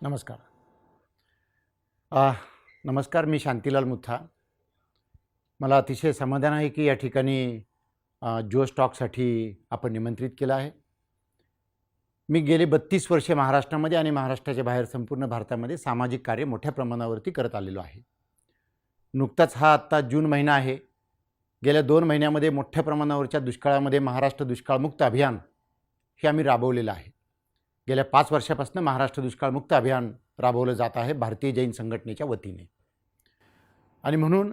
नमस्कार. अ, नमस्कार. मी शांतीलाल मुथा. मला अतिशय समाधान आहे की या ठिकाणी जोश टॉकसाठी आपण निमंत्रित केलं आहे. मी गेले 32 वर्षे महाराष्ट्रामध्ये आणि महाराष्ट्राच्या बाहेर संपूर्ण भारतामध्ये सामाजिक कार्य मोठ्या प्रमाणावरती करत आलेलो आहे. नुकताच हा आत्ता जून महिना आहे. गेल्या 2 महिन्यामध्ये मोठ्या प्रमाणावरच्या दुष्काळामध्ये महाराष्ट्र दुष्काळमुक्त अभियान हे आम्ही राबवलेलं आहे. गेल्या 5 वर्षापासून महाराष्ट्र दुष्काळमुक्त अभियान राबवलं जात आहे भारतीय जैन संघटनेच्या वतीने. आणि म्हणून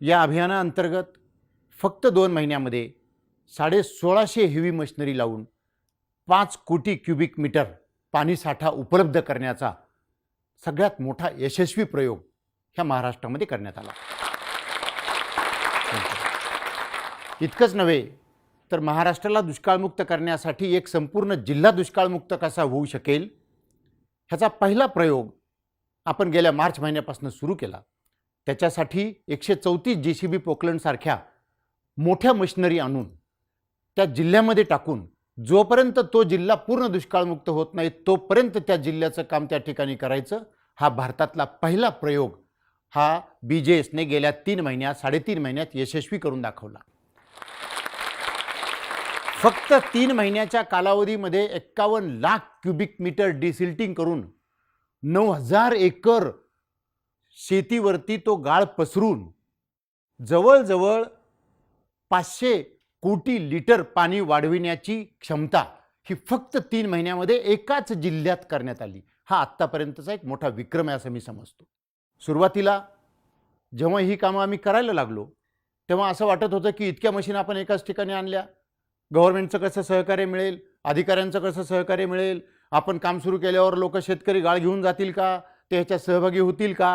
या अभियानाअंतर्गत फक्त 2 महिन्यामध्ये 1650 हेवी मशिनरी लावून 5 कोटी क्युबिक मीटर पाणीसाठा उपलब्ध करण्याचा सगळ्यात मोठा यशस्वी प्रयोग ह्या महाराष्ट्रामध्ये करण्यात आला. इतकंच नव्हे तर महाराष्ट्राला दुष्काळमुक्त करण्यासाठी एक संपूर्ण जिल्हा दुष्काळमुक्त कसा होऊ शकेल ह्याचा पहिला प्रयोग आपण गेल्या मार्च महिन्यापासून सुरू केला. त्याच्यासाठी 134 JCB पोकलंडसारख्या मोठ्या मशिनरी आणून त्या जिल्ह्यामध्ये टाकून जोपर्यंत तो जिल्हा पूर्ण दुष्काळमुक्त होत नाही तोपर्यंत त्या जिल्ह्याचं काम त्या ठिकाणी करायचं, हा भारतातला पहिला प्रयोग हा BJSने गेल्या 3.5 महिन्यात यशस्वी करून दाखवला. फक्त 3 महिन्याच्या कालावधीमध्ये 51 लाख क्युबिक मीटर डिसिल्टिंग करून 9000 एकर शेतीवरती तो गाळ पसरून जवळजवळ 500 कोटी लिटर पाणी वाढविण्याची क्षमता ही फक्त 3 महिन्यामध्ये एकाच जिल्ह्यात करण्यात आली. हा आत्तापर्यंतचा एक मोठा विक्रम आहे असं मी समजतो. सुरुवातीला जेव्हा ही कामं आम्ही करायला लागलो तेव्हा असं वाटत होतं की इतक्या मशीन आपण एकाच ठिकाणी आणल्या, गव्हर्नमेंटचं कसं सहकार्य मिळेल, अधिकाऱ्यांचं कसं सहकार्य मिळेल, आपण काम सुरू केल्यावर लोक शेतकरी गाळ घेऊन जातील का, ते ह्याच्यात सहभागी होतील का,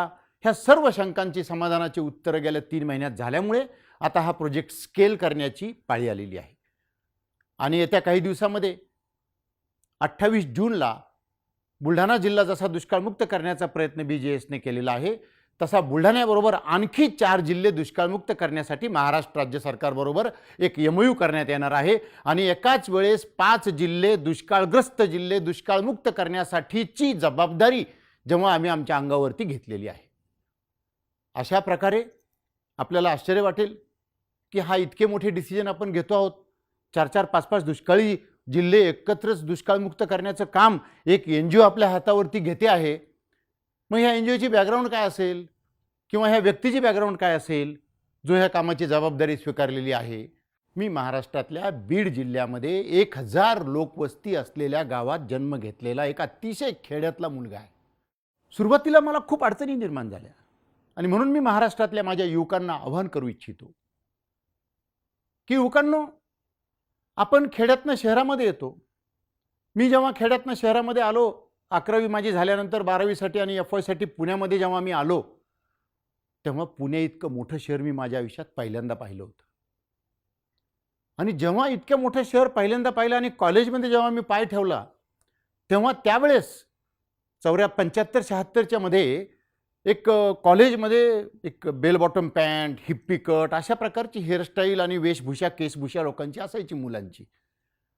ह्या सर्व शंकांची समाधानाची उत्तरं गेल्या 3 महिन्यात झाल्यामुळे आता हा प्रोजेक्ट स्केल करण्याची पाळी आलेली आहे. आणि येत्या काही दिवसामध्ये 28 जूनला बुलढाणा जिल्हा जसा दुष्काळमुक्त करण्याचा प्रयत्न BJSने केलेला आहे तसा बुलढाण्याबरोबर आणखी 4 जिल्हे दुष्काळमुक्त करण्यासाठी महाराष्ट्र राज्य सरकारबरोबर एक MOU करण्यात येणार आहे. आणि एकाच वेळेस 5 जिल्हे दुष्काळग्रस्त जिल्हे दुष्काळमुक्त करण्यासाठीची जबाबदारी जेव्हा आम्ही आमच्या अंगावरती घेतलेली आहे. अशा प्रकारे आपल्याला आश्चर्य वाटेल की हा इतके मोठे डिसिजन आपण घेतो आहोत. 4-4, 5-5 दुष्काळी जिल्हे एकत्रच दुष्काळमुक्त करण्याचं काम एक NGO आपल्या हातावरती घेते आहे. मग ह्या NGOची बॅकग्राऊंड काय असेल किंवा ह्या व्यक्तीची बॅकग्राऊंड काय असेल जो ह्या कामाची जबाबदारी स्वीकारलेली आहे. मी महाराष्ट्रातल्या बीड जिल्ह्यामध्ये 1000 लोकवस्ती असलेल्या गावात जन्म घेतलेला एक अतिशय खेड्यातला मुलगा आहे. सुरुवातीला मला खूप अडचणी निर्माण झाल्या आणि म्हणून मी महाराष्ट्रातल्या माझ्या युवकांना आवाहन करू इच्छितो की युवकांनो, आपण खेड्यातनं शहरामध्ये येतो. मी जेव्हा खेड्यातनं शहरामध्ये आलो, 11वी माझी झाल्यानंतर 12वीसाठी आणि FYसाठी पुण्यामध्ये जेव्हा मी आलो तेव्हा पुणे इतकं मोठं शहर मी माझ्या आयुष्यात पहिल्यांदा पाहिलं होतं. आणि जेव्हा इतकं मोठं शहर पहिल्यांदा पाहिलं आणि कॉलेजमध्ये जेव्हा मी पाय ठेवला तेव्हा त्यावेळेस 75-76च्या मध्ये एक कॉलेजमध्ये एक bell bottom pant, hippie cut अशा प्रकारची हेअरस्टाईल आणि वेशभूषा केशभूषा लोकांची असायची मुलांची.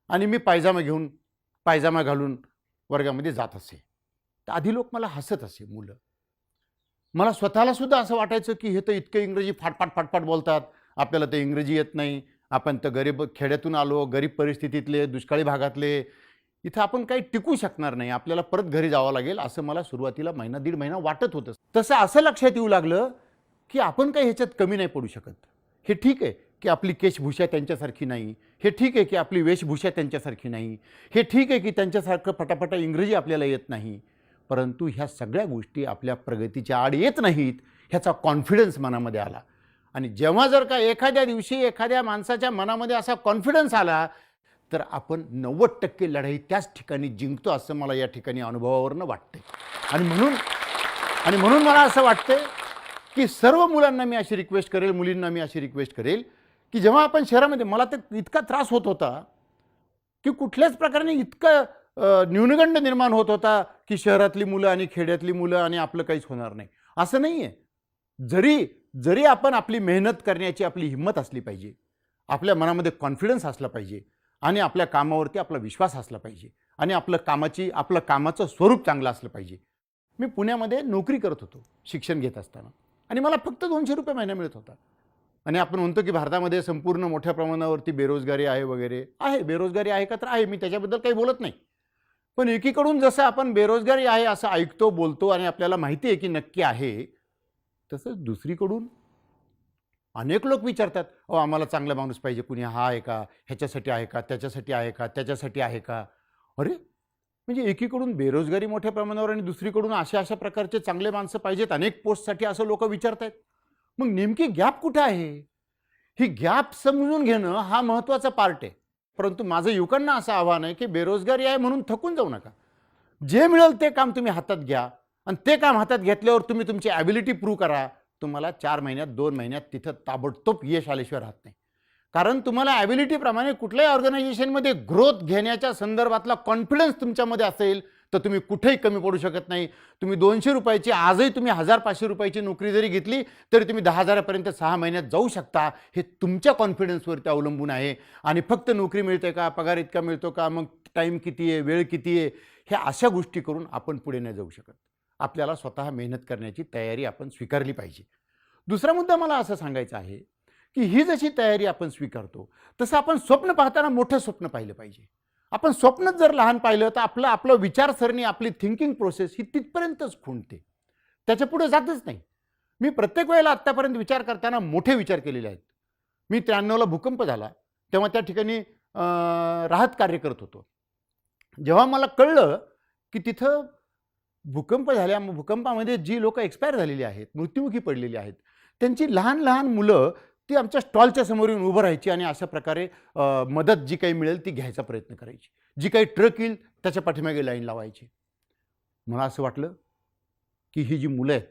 आणि मी पायजामा घालून वर्गामध्ये जात असे. तर आधी लोक मला हसत असे मुलं. मला स्वतःला सुद्धा असं वाटायचं की हे तर इतकं इंग्रजी फाटफाट बोलतात, आपल्याला तर इंग्रजी येत नाही, आपण तर गरीब खेड्यातून आलो, गरीब परिस्थितीतले, दुष्काळी भागातले, इथं आपण काही टिकू शकणार नाही, आपल्याला परत घरी जावं लागेल असं मला सुरुवातीला 1.5 महिना वाटत होतं. तसं असं लक्षात येऊ लागलं की आपण काही ह्याच्यात कमी नाही पडू शकत. हे ठीक आहे की आपली केशभूषा त्यांच्यासारखी नाही, हे ठीक आहे की आपली वेशभूषा त्यांच्यासारखी नाही, हे ठीक आहे की त्यांच्यासारखं पटापटा इंग्रजी आपल्याला येत नाही, परंतु ह्या सगळ्या गोष्टी आपल्या प्रगतीच्या आड येत नाहीत ह्याचा कॉन्फिडन्स मनामध्ये आला. आणि जेव्हा जर का एखाद्या दिवशी एखाद्या माणसाच्या मनामध्ये असा कॉन्फिडन्स आला तर आपण 90% लढाई त्याच ठिकाणी जिंकतो असं मला या ठिकाणी अनुभवावरनं वाटते. आणि म्हणून मला असं वाटतं की सर्व मुलांना मी अशी रिक्वेस्ट करेल, मुलींना मी अशी रिक्वेस्ट करेल की जेव्हा आपण शहरामध्ये, मला तर इतका त्रास होत होता की कुठल्याच प्रकारे इतकं न्यूनगंड निर्माण होत होता की शहरातली मुलं आणि खेड्यातली मुलं आणि आपलं काहीच होणार नाही. असं नाही आहे. जरी आपण आपली मेहनत करण्याची आपली हिंमत असली पाहिजे, आपल्या मनामध्ये कॉन्फिडन्स असला पाहिजे आणि आपल्या कामावरती आपला विश्वास असला पाहिजे आणि आपलं कामाचं स्वरूप चांगलं असलं पाहिजे. मी पुण्यामध्ये नोकरी करत होतो शिक्षण घेत असताना, आणि मला फक्त 200 रुपये महिना मिळत होता. आणि आपण म्हणतो की भारतामध्ये संपूर्ण मोठ्या प्रमाणावरती बेरोजगारी आहे वगैरे. आहे, बेरोजगारी आहे का? तर आहे, मी त्याच्याबद्दल काही बोलत नाही. पण एकीकडून जसं आपण बेरोजगारी आहे असं ऐकतो, बोलतो आणि आपल्याला माहिती आहे की नक्की आहे, तसंच दुसरीकडून अनेक लोक विचारतात, अहो आम्हाला चांगला माणूस पाहिजे, कुणी हा आहे का, ह्याच्यासाठी आहे का, त्याच्यासाठी आहे का, त्याच्यासाठी आहे का? अरे, म्हणजे एकीकडून बेरोजगारी मोठ्या प्रमाणावर आणि दुसरीकडून अशा अशा प्रकारचे चांगले माणसं पाहिजेत अनेक पोस्टसाठी असं लोक विचारतायत. मग नेमकी गॅप कुठे आहे? ही गॅप समजून घेणं हा महत्त्वाचा पार्ट आहे. परंतु माझं युवकांना असं आव्हान आहे की बेरोजगारी आहे म्हणून थकून जाऊ नका. जे मिळेल ते काम तुम्ही हातात घ्या, आणि ते काम हातात घेतल्यावर तुम्ही तुमची ॲबिलिटी प्रूव्ह करा. तुम्हाला 4 महिन्यात 2 महिन्यात तिथं ताबडतोब यश आल्याशिवाय राहत नाही. कारण तुम्हाला ॲबिलिटीप्रमाणे कुठल्याही ऑर्गनायझेशनमध्ये ग्रोथ घेण्याच्या संदर्भातला कॉन्फिडन्स तुमच्यामध्ये असेल तर तुम्ही कुठेही कमी पडू शकत नाही. तुम्ही 200 रुपयाची आजही तुम्ही 1000-500 रुपयाची नोकरी जरी घेतली तरी तुम्ही 10,000पर्यंत 6 महिन्यात जाऊ शकता. हे तुमच्या कॉन्फिडन्सवरती अवलंबून आहे. आणि फक्त नोकरी मिळते का, पगार इतका मिळतो का, मग टाईम किती आहे, वेळ किती आहे, ह्या अशा गोष्टी करून आपण पुढे नाही जाऊ शकत. आपल्याला स्वतः मेहनत करण्याची तयारी आपण स्वीकारली पाहिजे. दुसरा मुद्दा मला असं सांगायचा आहे की ही जशी तयारी आपण स्वीकारतो तसं आपण स्वप्न पाहताना मोठं स्वप्न पाहिलं पाहिजे. आपण स्वप्नच जर लहान पाहिलं तर आपलं विचारसरणी, आपली थिंकिंग प्रोसेस ही तिथपर्यंतच खुंटते, त्याच्या पुढे जातच नाही. मी प्रत्येक वेळेला आत्तापर्यंत विचार करताना मोठे विचार केलेले आहेत. मी 93ला भूकंप झाला तेव्हा त्या ठिकाणी राहत कार्य करत होतो. जेव्हा मला कळलं की तिथं भूकंपामध्ये जी लोक एक्सपायर झालेली आहेत, मृत्युमुखी पडलेली आहेत, त्यांची लहान लहान मुलं ती आमच्या स्टॉलच्या समोर येऊन उभं राहायची आणि अशा प्रकारे मदत जी काही मिळेल ती घ्यायचा प्रयत्न करायची. जी काही ट्रक येईल त्याच्या पाठीमागे लाईन लावायची. मला असं वाटलं की ही जी मुलं आहेत,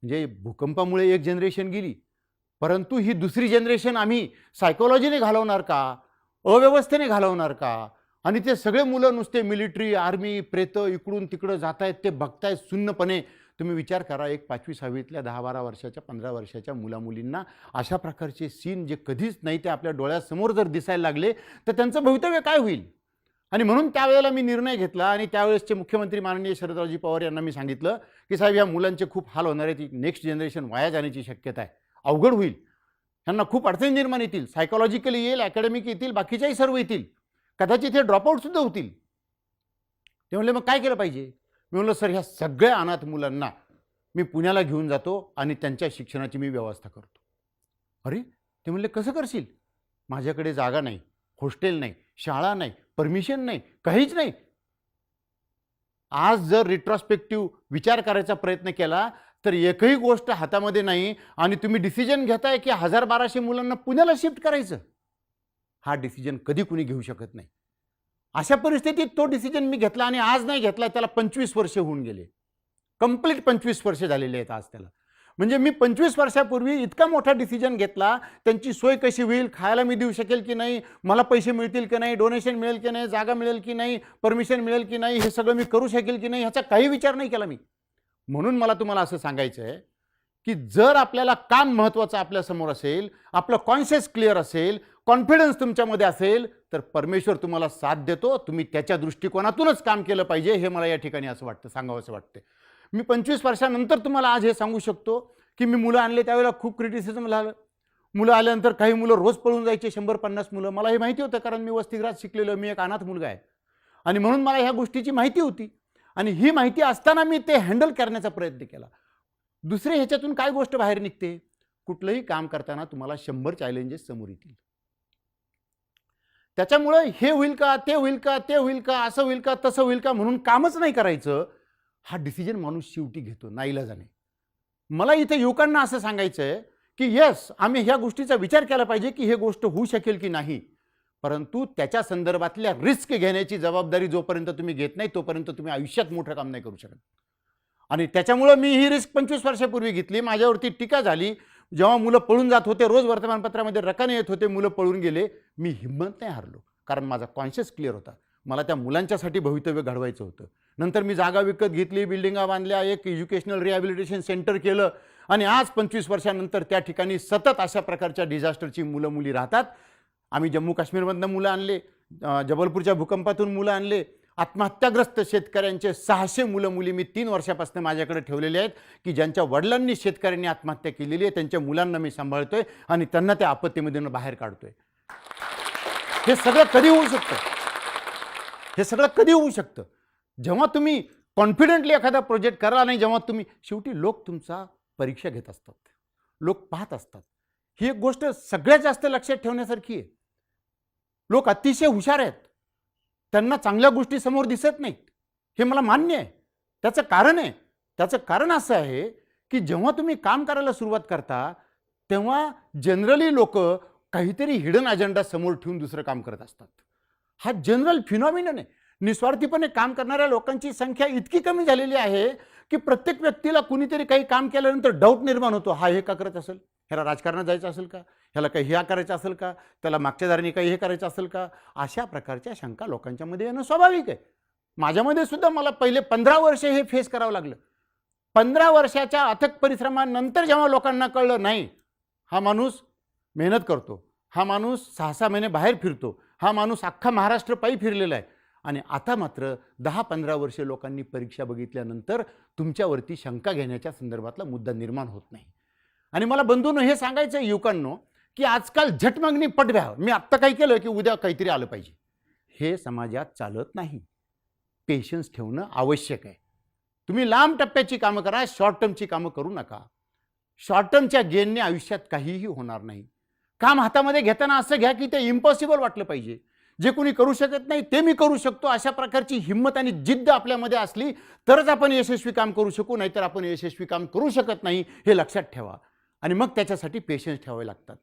म्हणजे भूकंपामुळे एक जनरेशन गेली, परंतु ही दुसरी जनरेशन आम्ही सायकोलॉजीने घालवणार का, अव्यवस्थेने घालवणार का? आणि ते सगळे मुलं नुसते मिलिटरी, आर्मी, प्रेत इकडून तिकडं जात आहेत, ते बघतायत सुन्नपणे. तुम्ही विचार करा, एक 5वी 6वीतल्या 10-12 वर्षाच्या 15 वर्षाच्या मुलामुलींना अशा प्रकारचे सीन जे कधीच नाही ते आपल्या डोळ्यासमोर जर दिसायला लागले तर त्यांचं भवितव्य काय होईल? आणि म्हणून त्यावेळेला मी निर्णय घेतला आणि त्यावेळेसचे मुख्यमंत्री माननीय शरदरावजी पवार यांना मी सांगितलं की साहेब, या मुलांचे खूप हाल होणार आहेत, नेक्स्ट जनरेशन वाया जाण्याची शक्यता आहे, अवघड होईल, यांना खूप अडचणी निर्माण येतील, सायकोलॉजिकली येईल, अकॅडमिक येतील, बाकीच्याही सर्व येतील, कदाचित हे ड्रॉपआउटसुद्धा होतील. ते म्हणले मग काय केलं पाहिजे? मी म्हणलं सर, ह्या सगळ्या अनाथ मुलांना मी पुण्याला घेऊन जातो आणि त्यांच्या शिक्षणाची मी व्यवस्था करतो. अरे, ते म्हणले कसं करशील? माझ्याकडे जागा नाही, हॉस्टेल नाही, शाळा नाही, परमिशन नाही, काहीच नाही. आज जर रिट्रॉस्पेक्टिव्ह विचार करायचा प्रयत्न केला तर एकही गोष्ट हातामध्ये नाही आणि तुम्ही डिसिजन घेताय की 1000-1200 मुलांना पुण्याला शिफ्ट करायचं. हा डिसिजन कधी कुणी घेऊ शकत नाही. अशा परिस्थितीत तो डिसिजन मी घेतला आणि आज नाही घेतला त्याला 25 वर्ष होऊन गेले. कंप्लीट 25 वर्ष झालेले आहेत आज त्याला. म्हणजे मी 25 वर्षापूर्वी इतका मोठा डिसिजन घेतला, त्यांची सोय कशी होईल, खायला मी देऊ शकेल की नाही, मला पैसे मिळतील की नाही, डोनेशन मिळेल की नाही, जागा मिळेल की नाही, परमिशन मिळेल की नाही, हे सगळं मी करू शकेल की नाही, ह्याचा काही विचार नाही केला मी. म्हणून मला तुम्हाला असं सांगायचं आहे की जर आपल्याला काम महत्त्वाचं आपल्यासमोर असेल, आपलं कॉन्शियस क्लिअर असेल, कॉन्फिडन्स तुमच्यामध्ये असेल तर परमेश्वर तुम्हाला साथ देतो. तुम्ही त्याच्या दृष्टिकोनातूनच काम केलं पाहिजे, हे मला या ठिकाणी असं वाटतं, सांगावं असं वाटतं. मी 25 वर्षानंतर तुम्हाला आज हे सांगू शकतो की मी मुलं आणले त्यावेळेला खूप क्रिटिसिझम झालं. मुलं आल्यानंतर काही मुलं रोज पळून जायचे, 100-50 मुलं. मला हे माहिती होतं कारण मी वसतिगृहात शिकलेलो, मी एक अनाथ मुलगा आहे आणि म्हणून मला ह्या गोष्टीची माहिती होती. आणि ही माहिती असताना मी ते हँडल करण्याचा प्रयत्न केला. दुसरे ह्याच्यातून काय गोष्ट बाहेर निघते? कुठलंही काम करताना तुम्हाला 100 चॅलेंजेस समोर येतील. त्याच्यामुळे हे होईल का, ते होईल का, ते होईल का, असं होईल का, तसं होईल का म्हणून कामच नाही करायचं. हा डिसिजन माणूस शेवटी घेतो नाईलाजाने. मला इथे युवकांना असं सांगायचं आहे की येस, आम्ही ह्या गोष्टीचा विचार केला पाहिजे की हे गोष्ट होऊ शकेल की नाही, परंतु त्याच्या संदर्भातल्या रिस्क घेण्याची जबाबदारी जोपर्यंत तुम्ही घेत नाही तोपर्यंत तुम्ही आयुष्यात मोठं काम नाही करू शकत. आणि त्याच्यामुळे मी ही रिस्क 25 वर्षापूर्वी घेतली. माझ्यावरती टीका झाली, जेव्हा मुलं पळून जात होते, रोज वर्तमानपत्रामध्ये रकाने येत होते, मुलं पळून गेले, मी हिंमत नाही हारलो कारण माझा कॉन्शियस क्लिअर होता. मला त्या मुलांच्यासाठी भवितव्य घडवायचं होतं. नंतर मी जागा विकत घेतली, बिल्डिंगा बांधल्या, एक एज्युकेशनल रिहॅबिलिटेशन सेंटर केलं आणि आज 25 वर्षानंतर त्या ठिकाणी सतत अशा प्रकारच्या डिझास्टरची मुलं मुली राहतात. आम्ही जम्मू काश्मीरमधनं मुलं आणले, जबलपूरच्या भूकंपातून मुलं आणले, आत्महत्याग्रस्त शेतकऱ्यांचे 600 मुलं मुली मी 3 वर्षापासून माझ्याकडे ठेवलेले आहेत की ज्यांच्या वडिलांनी शेतकऱ्यांनी आत्महत्या केलेली आहे, त्यांच्या मुलांना मी सांभाळतोय आणि त्यांना त्या आपत्तीमधून बाहेर काढतोय. हे सगळं कधी होऊ शकतं? हे सगळं कधी होऊ शकतं? जेव्हा तुम्ही कॉन्फिडेंटली एखादा प्रोजेक्ट कराल नाही, जेव्हा तुम्ही शेवटी लोक तुमचा परीक्षा घेत असतात, लोक पाहत असतात. ही एक गोष्ट सगळ्यात जास्त लक्षात ठेवण्यासारखी आहे. लोक अतिशय हुशार आहेत, त्यांना चांगल्या गोष्टी समोर दिसत नाहीत, हे मला मान्य आहे. त्याचं कारण आहे, त्याचं कारण असं आहे की जेव्हा तुम्ही काम करायला सुरुवात करता तेव्हा जनरली लोक काहीतरी हिडन अजेंडा समोर ठेवून दुसरं काम करत असतात. हा जनरल फिनॉमिनन आहे. निस्वार्थीपणे काम करणाऱ्या लोकांची संख्या इतकी कमी झालेली आहे की प्रत्येक व्यक्तीला कुणीतरी काही काम केल्यानंतर डाऊट निर्माण होतो, हा हे का करत असेल, ह्याला राजकारणात जायचं असेल का, ह्याला काही हे करायचं असेल का, त्याला मागच्या दाराने काही हे करायचं असेल का. अशा प्रकारच्या शंका लोकांच्यामध्ये येणं स्वाभाविक आहे. माझ्यामध्ये सुद्धा मला पहिले 15 वर्ष हे फेस करावं लागलं. 15 वर्षाच्या अथक परिश्रमानंतर जेव्हा लोकांना कळलं नाही, हा माणूस मेहनत करतो, हा माणूस 6-6 महिने बाहेर फिरतो, हा माणूस अख्खा महाराष्ट्र पायी फिरलेला आहे, आणि आता मात्र 10-15 वर्षे लोकांनी परीक्षा बघितल्यानंतर तुमच्यावरती शंका घेण्याच्या संदर्भातला मुद्दा निर्माण होत नाही. आणि मला बंधूंनो हे सांगायचं आहे युवकांनो की आजकाल झटमागणी पटव्या, मी आत्ता काही केलं की उद्या काहीतरी आलं पाहिजे, हे समाजात चालत नाही. पेशन्स ठेवणं आवश्यक आहे. तुम्ही लांब टप्प्याची कामं करा, शॉर्ट टर्मची कामं करू नका. शॉर्ट टर्मच्या गेनने आयुष्यात काहीही होणार नाही. काम हातामध्ये घेताना असं घ्या की ते इम्पॉसिबल वाटलं पाहिजे. जे कोणी करू शकत नाही ते मी करू शकतो, अशा प्रकारची हिंमत आणि जिद्द आपल्यामध्ये असली तरच आपण यशस्वी काम करू शकू, नाहीतर आपण यशस्वी काम करू शकत नाही, हे लक्षात ठेवा. आणि मग त्याच्यासाठी पेशन्स ठेवावे लागतात.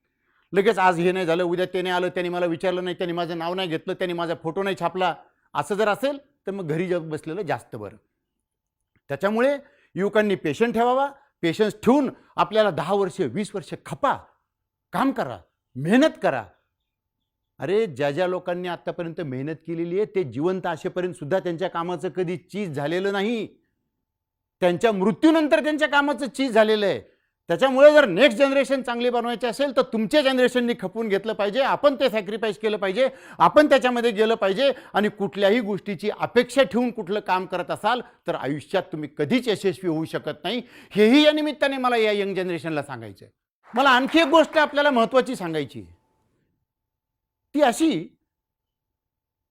लगेच आज हे नाही झालं, उद्या ते नाही आलं, त्यांनी मला विचारलं नाही, त्यांनी माझं नाव नाही घेतलं, त्यांनी माझा फोटो नाही छापला, असं जर असेल तर मग घरी जग बसलेलं जास्त बरं. त्याच्यामुळे युवकांनी पेशन्स ठेवावा. पेशन्स ठेवून आपल्याला 10 वर्ष 20 वर्ष खपा, काम करा, मेहनत करा. अरे ज्या ज्या लोकांनी आतापर्यंत मेहनत केलेली आहे ते जिवंत असेपर्यंत सुद्धा त्यांच्या कामाचं कधी चीज झालेलं नाही. त्यांच्या मृत्यूनंतर त्यांच्या कामाचं चीज झालेलं आहे. त्याच्यामुळे जर नेक्स्ट जनरेशन चांगली बनवायची असेल तर तुमच्या जनरेशननी खपून घेतलं पाहिजे, आपण ते सॅक्रिफाईस केलं पाहिजे, आपण त्याच्यामध्ये गेलं पाहिजे. आणि कुठल्याही गोष्टीची अपेक्षा ठेवून कुठलं काम करत असाल तर आयुष्यात तुम्ही कधीच यशस्वी होऊ शकत नाही. हेही या निमित्ताने मला या यंग जनरेशनला सांगायचं आहे. मला आणखी एक गोष्ट आपल्याला महत्त्वाची सांगायची आहे, ती अशी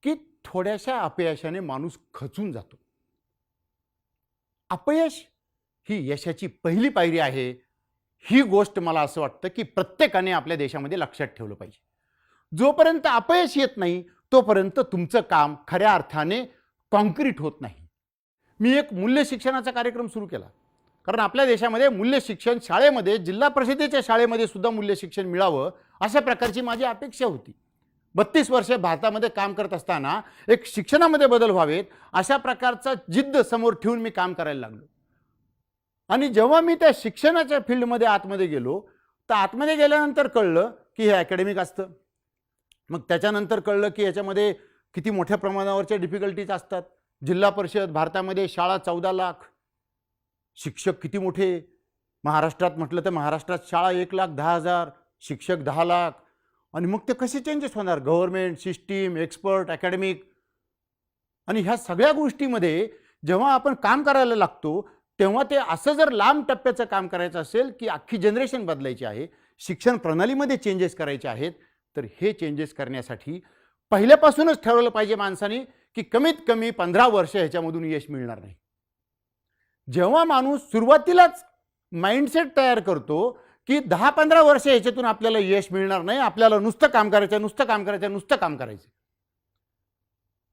की थोड्याशा अपयशाने माणूस खचून जातो. अपयश ही यशाची पहिली पायरी आहे. ही गोष्ट मला असं वाटतं की प्रत्येकाने आपल्या देशामध्ये लक्षात ठेवलं पाहिजे. जोपर्यंत अपयश येत नाही तोपर्यंत तुमचं काम खऱ्या अर्थाने कॉन्क्रीट होत नाही. मी एक मूल्य शिक्षणाचा कार्यक्रम सुरू केला, कारण आपल्या देशामध्ये मूल्य शिक्षण शाळेमध्ये, जिल्हा परिषदेच्या शाळेमध्ये सुद्धा मूल्य शिक्षण मिळावं अशा प्रकारची माझी अपेक्षा होती. 32 वर्षे भारतामध्ये काम करत असताना एक शिक्षणामध्ये बदल व्हावेत अशा प्रकारचा जिद्द समोर ठेवून मी काम करायला लागलो. आणि जेव्हा मी त्या शिक्षणाच्या फील्डमध्ये आतमध्ये गेलो तर आतमध्ये गेल्यानंतर कळलं की हे अकॅडमिक असतं. मग त्याच्यानंतर कळलं की याच्यामध्ये किती मोठ्या प्रमाणावरच्या डिफिकल्टीज असतात. जिल्हा परिषद भारतामध्ये शाळा 14 लाख, शिक्षक किती मोठे. महाराष्ट्रात म्हटलं तर महाराष्ट्रात शाळा 1,10,000, शिक्षक 10 लाख. आणि मग ते कसे चेंजेस होणार, गव्हर्नमेंट सिस्टीम, एक्सपर्ट, अकॅडमिक. आणि ह्या सगळ्या गोष्टीमध्ये जेव्हा आपण काम करायला लागतो तेव्हा ते असं जर लांब टप्प्याचं काम करायचं असेल की अख्खी जनरेशन बदलायची आहे, शिक्षण प्रणालीमध्ये चेंजेस करायचे आहेत, तर हे चेंजेस करण्यासाठी पहिल्यापासूनच ठरवलं पाहिजे माणसाने की कमीत कमी 15 वर्ष ह्याच्यामधून यश मिळणार नाही. जेव्हा माणूस सुरुवातीलाच माइंडसेट तयार करतो की 10-15 वर्ष ह्याच्यातून आपल्याला यश मिळणार नाही, आपल्याला नुसतं काम करायचं, नुसतं काम करायचं, नुसतं काम करायचं,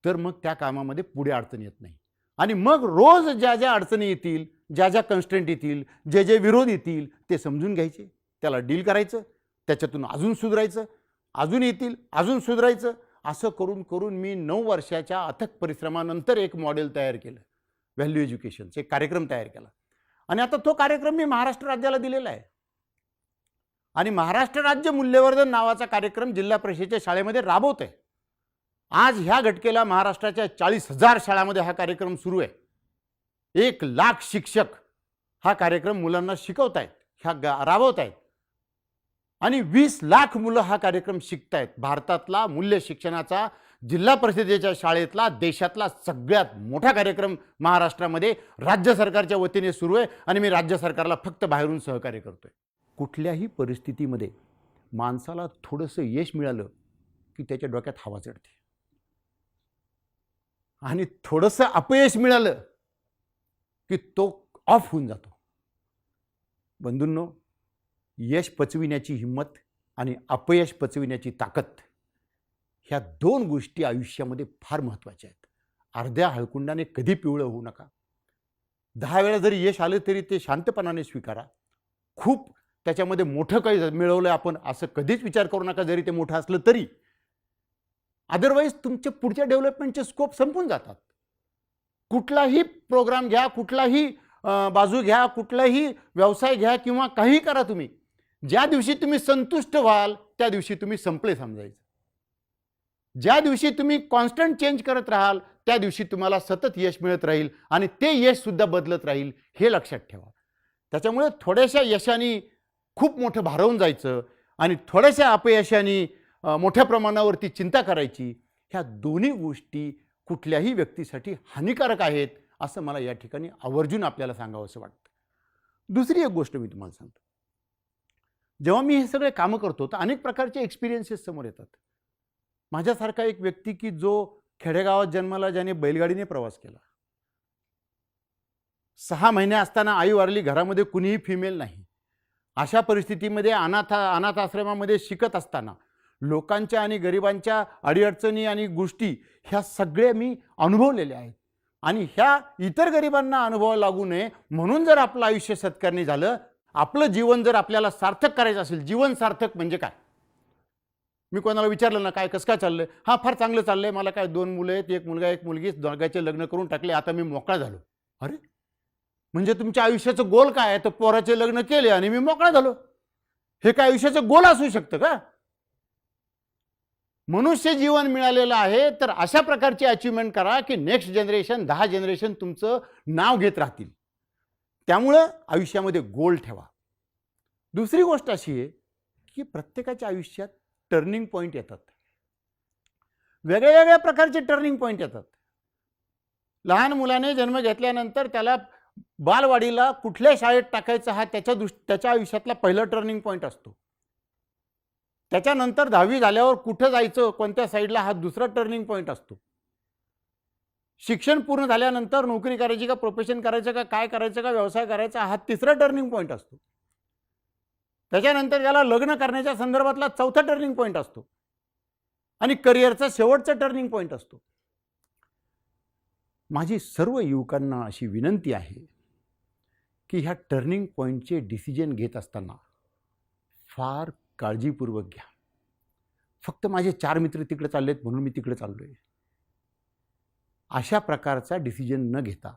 तर मग त्या कामामध्ये पुढे अडचण येत नाही. आणि मग रोज ज्या ज्या अडचणी येतील, ज्या ज्या कन्स्ट्रेंट येतील, जे जे विरोध येतील ते समजून घ्यायचे, त्याला डील करायचं, त्याच्यातून अजून सुधारायचं, अजून येतील अजून सुधारायचं. असं करून करून मी 9 वर्षाच्या अथक परिश्रमानंतर एक मॉडेल तयार केलं, व्हॅल्यू एज्युकेशनचा एक कार्यक्रम तयार केला. आणि आता तो कार्यक्रम मी महाराष्ट्र राज्याला दिलेला आहे. आणि महाराष्ट्र राज्य मूल्यवर्धन नावाचा कार्यक्रम जिल्हा परिषदेच्या शाळेमध्ये राबवत आहे. आज ह्या घटकेला महाराष्ट्राच्या 40,000 शाळांमध्ये हा कार्यक्रम सुरू आहे. 1 लाख शिक्षक हा कार्यक्रम मुलांना शिकवत आहेत, राबवत आहेत. आणि 20 लाख मुलं हा कार्यक्रम शिकतायत. भारतातला मूल्य शिक्षणाचा जिल्हा परिषदेच्या शाळेतला देशातला सगळ्यात मोठा कार्यक्रम महाराष्ट्रामध्ये राज्य सरकारच्या वतीने सुरू आहे आणि मी राज्य सरकारला फक्त बाहेरून सहकार्य करतोय. कुठल्याही परिस्थितीमध्ये माणसाला थोडंसं यश मिळालं की त्याच्या डोक्यात हवा चढते आणि थोडंसं अपयश मिळालं की तो ऑफ होऊन जातो. बंधूंनो, यश पचविण्याची हिंमत आणि अपयश पचविण्याची ताकद, ह्या दोन गोष्टी आयुष्यामध्ये फार महत्त्वाच्या आहेत. अर्ध्या हळकुंडाने कधी पिवळं होऊ नका. 10 वेळा जरी यश आलं तरी ते शांतपणाने स्वीकारा. खूप त्याच्यामध्ये मोठं काही मिळवलं आपण असं कधीच विचार करू नका, जरी ते मोठं असलं तरी. अदरवाईज तुमचे पुढच्या डेव्हलपमेंटचे स्कोप संपून जातात. कुठलाही प्रोग्राम घ्या, कुठलाही बाजू घ्या, कुठलाही व्यवसाय घ्या किंवा काही करा तुम्ही, ज्या दिवशी तुम्ही संतुष्ट व्हाल त्या दिवशी तुम्ही संपले समजायचं. ज्या दिवशी तुम्ही कॉन्स्टंट चेंज करत राहाल त्या दिवशी तुम्हाला सतत यश मिळत राहील आणि ते यश सुद्धा बदलत राहील, हे लक्षात ठेवा. त्याच्यामुळे थोड्याशा यशाने खूप मोठं भारावून जायचं आणि थोड्याशा अपयशाने मोठ्या प्रमाणावरती चिंता करायची, ह्या दोन्ही गोष्टी कुठल्याही व्यक्तीसाठी हानिकारक आहेत असं मला या ठिकाणी आवर्जून आपल्याला सांगावं असं वाटतं. दुसरी एक गोष्ट मी तुम्हाला सांगतो. जेव्हा मी हे सगळे कामं करतो तर अनेक प्रकारचे एक्सपिरियन्सेस समोर येतात. माझ्यासारखा एक व्यक्ती की जो खेडेगावात जन्माला, ज्याने बैलगाडीने प्रवास केला, 6 महिने असताना आई वारली, घरामध्ये कुणीही फिमेल नाही, अशा परिस्थितीमध्ये अनाथ आश्रमामध्ये शिकत असताना लोकांच्या आणि गरिबांच्या अडीअडचणी आणि गोष्टी ह्या सगळ्या मी अनुभवलेल्या आहेत. आणि ह्या इतर गरिबांना अनुभव लागू नये म्हणून जर आपलं आयुष्य सत्कारणी झालं, आपलं जीवन जर आपल्याला सार्थक करायचं असेल. जीवन सार्थक म्हणजे काय? मी कोणाला विचारलं ना, काय कसं काय चाललंय? हां, फार चांगलं चाललंय, मला काय 2 मुलं आहेत, 1 मुलगा 1 मुलगी, दोघांचे लग्न करून टाकले, आता मी मोकळा झालो. अरे, म्हणजे तुमच्या आयुष्याचं गोल काय आहे? तर पोराचे लग्न केले आणि मी मोकळा झालो. हे काय आयुष्याचं गोल असू शकतं का? मनुष्य जीवन मिळालेलं आहे तर अशा प्रकारची अचिव्हमेंट करा की नेक्स्ट जनरेशन, 10 जनरेशन तुमचं नाव घेत राहतील. त्यामुळं आयुष्यामध्ये गोल ठेवा. दुसरी गोष्ट अशी आहे की प्रत्येकाच्या आयुष्यात टर्निंग पॉईंट येतात. वेगळ्या प्रकारचे टर्निंग पॉईंट येतात. लहान मुलाने जन्म घेतल्यानंतर त्याला बालवाडीला कुठल्या शाळेत टाकायचं हा त्याच्या आयुष्यातला पहिला टर्निंग पॉईंट असतो. त्याच्यानंतर 10वी झाल्यावर कुठं जायचं, कोणत्या साईडला, हा दुसरा टर्निंग पॉईंट असतो. शिक्षण पूर्ण झाल्यानंतर नोकरी करायची का, प्रोफेशन करायचं का, काय करायचं का, व्यवसाय करायचा, हा तिसरा टर्निंग पॉईंट असतो. त्याच्यानंतर त्याला लग्न करण्याच्या संदर्भातला चौथा टर्निंग पॉईंट असतो आणि करिअरचा शेवटचा टर्निंग पॉईंट असतो. माझी सर्व युवकांना अशी विनंती आहे की ह्या टर्निंग पॉईंटचे डिसिजन घेत असताना फार काळजीपूर्वक घ्या. फक्त माझे 4 मित्र तिकडे चाललेत म्हणून मी तिकडे चाललोय, अशा प्रकारचा डिसिजन न घेता,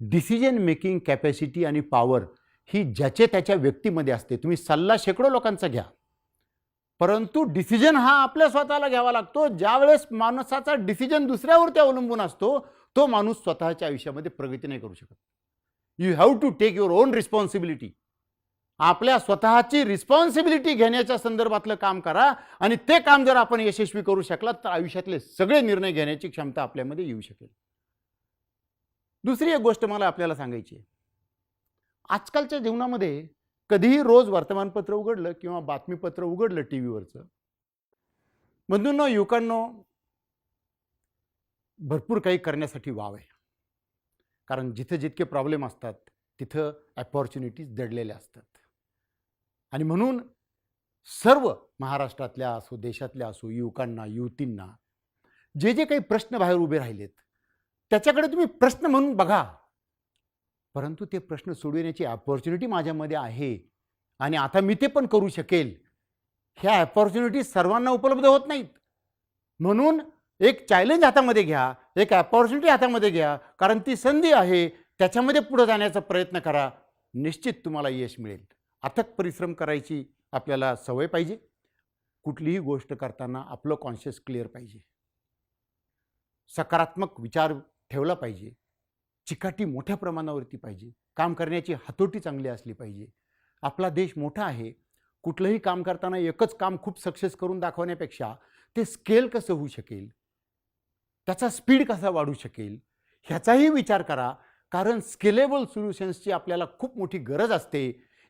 डिसिजन मेकिंग कॅपॅसिटी आणि पॉवर ही ज्याच्या त्याच्या व्यक्तीमध्ये असते. तुम्ही सल्ला शेकडो लोकांचा घ्या, परंतु डिसिजन हा आपल्या स्वतःला घ्यावा लागतो. ज्यावेळेस माणसाचा डिसिजन दुसऱ्यावरती अवलंबून असतो तो माणूस स्वतःच्या आयुष्यामध्ये प्रगती नाही करू शकत. You have to take your own responsibility. आपल्या स्वतःची रिस्पॉन्सिबिलिटी घेण्याच्या संदर्भातलं काम करा आणि ते काम जर आपण यशस्वी करू शकलात तर आयुष्यातले सगळे निर्णय घेण्याची क्षमता आपल्यामध्ये येऊ शकेल. दुसरी एक गोष्ट मला आपल्याला सांगायची आहे. आजकालच्या जीवनामध्ये कधीही रोज वर्तमानपत्र उघडलं किंवा बातमीपत्र उघडलं टीव्हीवरचं, बंधूंनो, युवकांनो, भरपूर काही करण्यासाठी वाव आहे. कारण जिथे जितके प्रॉब्लेम असतात तिथं अपॉर्च्युनिटीज दडलेल्या असतात. आणि म्हणून सर्व महाराष्ट्रातल्या असो, देशातल्या असो, युवकांना, युवतींना जे जे काही प्रश्न बाहेर उभे राहिलेत त्याच्याकडे तुम्ही प्रश्न म्हणून बघा, परंतु ते प्रश्न सोडवण्याची अपॉर्च्युनिटी माझ्यामध्ये आहे आणि आता मी ते पण करू शकेल. ह्या अपॉर्च्युनिटी सर्वांना उपलब्ध होत नाहीत. म्हणून एक चॅलेंज हातामध्ये घ्या, एक अपॉर्च्युनिटी हातामध्ये घ्या, कारण ती संधी आहे. त्याच्यामध्ये पुढे जाण्याचा प्रयत्न करा, निश्चित तुम्हाला यश मिळेल. अथक परिश्रम करायची आपल्याला सवय पाहिजे. कुठलीही गोष्ट करताना आपलं कॉन्शियस क्लिअर पाहिजे, सकारात्मक विचार ठेवला पाहिजे, चिकाटी मोठ्या प्रमाणावरती पाहिजे, काम करण्याची हातोटी चांगली असली पाहिजे. आपला देश मोठा आहे. कुठलंही काम करताना एकच काम खूप सक्सेस करून दाखवण्यापेक्षा ते स्केल कसं होऊ शकेल, त्याचा स्पीड कसा वाढू शकेल ह्याचाही विचार करा. कारण स्केलेबल सोल्युशन्सची आपल्याला खूप मोठी गरज असते.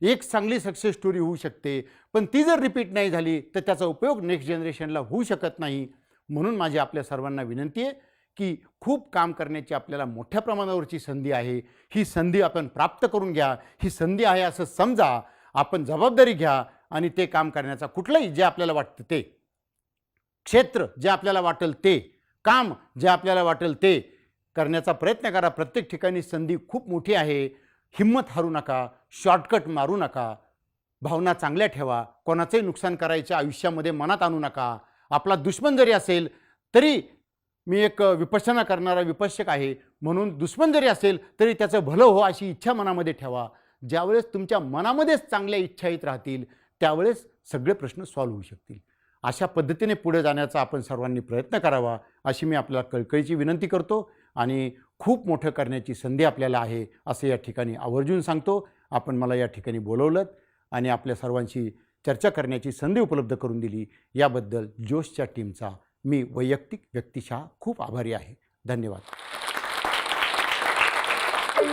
एक चांगली सक्सेस स्टोरी होऊ शकते, पण ती जर रिपीट नाही झाली तर त्याचा उपयोग नेक्स्ट जनरेशनला होऊ शकत नाही. म्हणून माझी आपल्या सर्वांना विनंती आहे की खूप काम करण्याची आपल्याला मोठ्या प्रमाणावरची संधी आहे. ही संधी आपण प्राप्त करून घ्या. ही संधी आहे असं समजा. आपण जबाबदारी घ्या आणि ते काम करण्याचा कुठलंही जे आपल्याला वाटतं ते क्षेत्र, जे आपल्याला वाटेल ते काम, जे आपल्याला वाटेल ते करण्याचा प्रयत्न करा. प्रत्येक ठिकाणी संधी खूप मोठी आहे. हिम्मत हारू नका, शॉर्टकट मारू नका, भावना चांगल्या ठेवा, कोणाचंही नुकसान करायचं आयुष्यामध्ये मनात आणू नका. आपला दुश्मन जरी असेल तरी, मी एक विपश्यना करणारा विपश्यक आहे म्हणून दुश्मन जरी असेल तरी त्याचं भलं हो अशी इच्छा मनामध्ये ठेवा. ज्यावेळेस तुमच्या मनामध्येच चांगल्या इच्छा येत राहतील त्यावेळेस सगळे प्रश्न सॉल्व्ह होऊ शकतील. अशा पद्धतीने पुढे जाण्याचा आपण सर्वांनी प्रयत्न करावा अशी मी आपल्याला कळकळीची विनंती करतो. आणि खूप मोठं करण्याची संधी आपल्याला आहे असं या ठिकाणी आवर्जून सांगतो. आपण मला या ठिकाणी बोलवलं आणि आपल्या सर्वांशी चर्चा करण्याची संधी उपलब्ध करून दिली याबद्दल जोशच्या टीमचा मी वैयक्तिक व्यक्तिशः खूप आभारी आहे. धन्यवाद.